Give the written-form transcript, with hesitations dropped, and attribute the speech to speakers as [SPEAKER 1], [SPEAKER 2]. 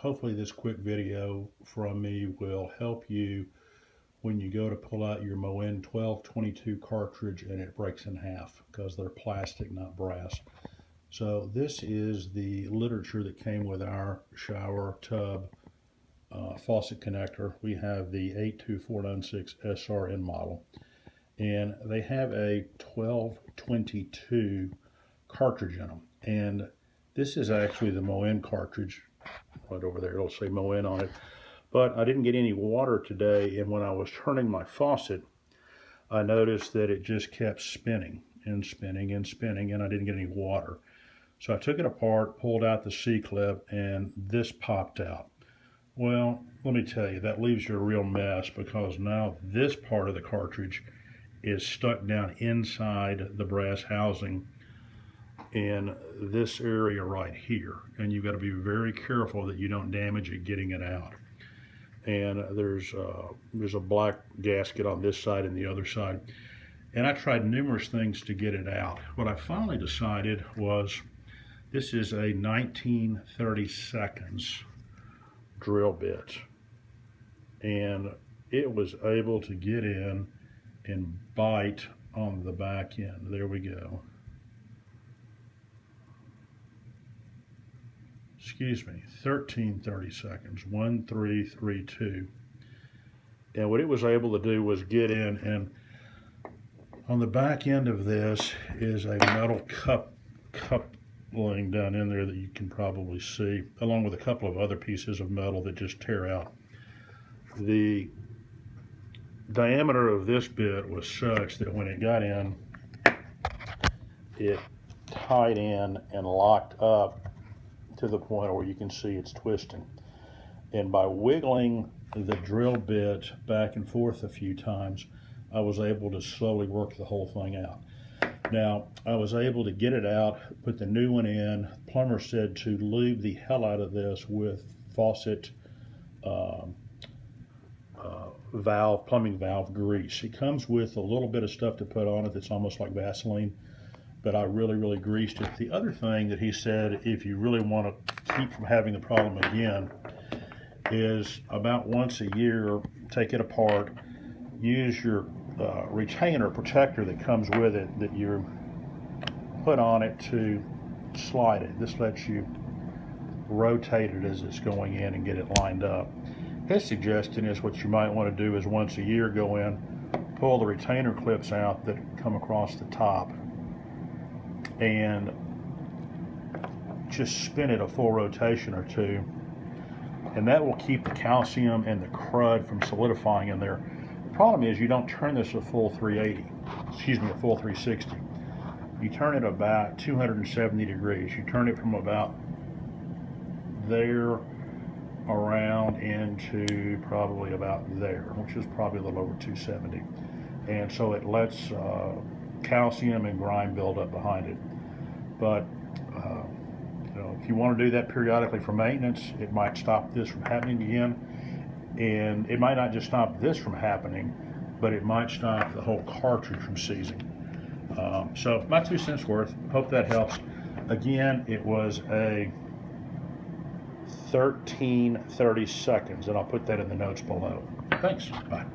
[SPEAKER 1] hopefully this quick video from me will help you when you go to pull out your Moen 1222 cartridge and it breaks in half, because they're plastic, not brass. So this is the literature that came with our shower tub faucet connector. We have the 82496 SRN model, and they have a 1222 cartridge in them. And this is actually the Moen cartridge. Right over there, it'll say Moen on it. But I didn't get any water today, and when I was turning my faucet, I noticed that it just kept spinning and spinning and spinning, and I didn't get any water. So I took it apart, pulled out the C-clip, and this popped out. Well, let me tell you, that leaves you a real mess, because now this part of the cartridge is stuck down inside the brass housing in this area right here, and you've got to be very careful that you don't damage it getting it out. And there's a black gasket on this side and the other side, and I tried numerous things to get it out. What I finally decided was this is a 19/32 drill bit, and it was able to get in and bite on the back end. There we go. Excuse me, 13/32, 1332. And what it was able to do was get in, and on the back end of this is a metal coupling down in there that you can probably see, along with a couple of other pieces of metal that just tear out. The diameter of this bit was such that when it got in, it tied in and locked up to the point where you can see it's twisting. And by wiggling the drill bit back and forth a few times, I was able to slowly work the whole thing out. Now, I was able to get it out, put the new one in. The plumber said to lube the hell out of this with faucet valve, plumbing valve grease. It comes with a little bit of stuff to put on it that's almost like Vaseline, but I really greased it. The other thing that he said, if you really want to keep from having the problem again, is about once a year, take it apart, use your retainer protector that comes with it that you put on it to slide it. This lets you rotate it as it's going in and get it lined up. His suggestion is what you might want to do is once a year go in, pull the retainer clips out that come across the top, and just spin it a full rotation or two, and that will keep the calcium and the crud from solidifying in there. The problem is you don't turn this a full 380, excuse me, a full 360. You turn it about 270 degrees. You turn it from about there around into probably about there, which is probably a little over 270. And so it lets calcium and grime build up behind it. But if you want to do that periodically for maintenance, it might stop this from happening again. And it might not just stop this from happening, but it might stop the whole cartridge from seizing. So my 2 cents worth. Hope that helps. Again, it was a 13/32, and I'll put that in the notes below. Thanks. Bye.